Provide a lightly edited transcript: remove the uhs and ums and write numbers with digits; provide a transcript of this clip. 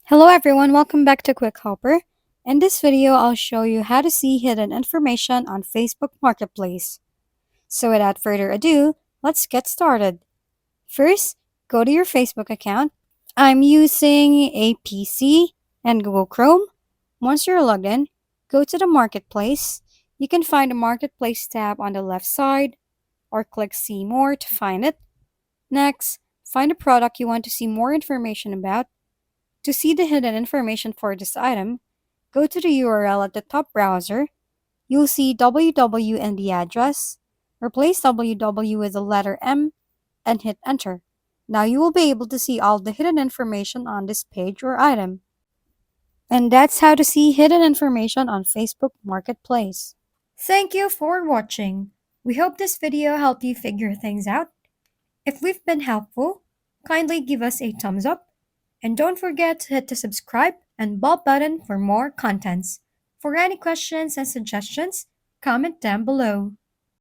Hello everyone, welcome back to Quick Hopper. In this video, I'll show you how to see hidden information on Facebook Marketplace. So without further ado, let's get started. First, go to your Facebook account. I'm using a PC and Google Chrome. Once you're logged in, go to the Marketplace. You can find the Marketplace tab on the left side or click See More to find it. Next, find a product you want to see more information about. To see the hidden information for this item, go to the URL at the top browser. You'll see www in the address. Replace www with the letter M and hit enter. Now you will be able to see all the hidden information on this page or item. And that's how to see hidden information on Facebook Marketplace. Thank you for watching. We hope this video helped you figure things out. If we've been helpful, kindly give us a thumbs up. And don't forget to hit the subscribe and bell button for more contents. For any questions and suggestions, comment down below.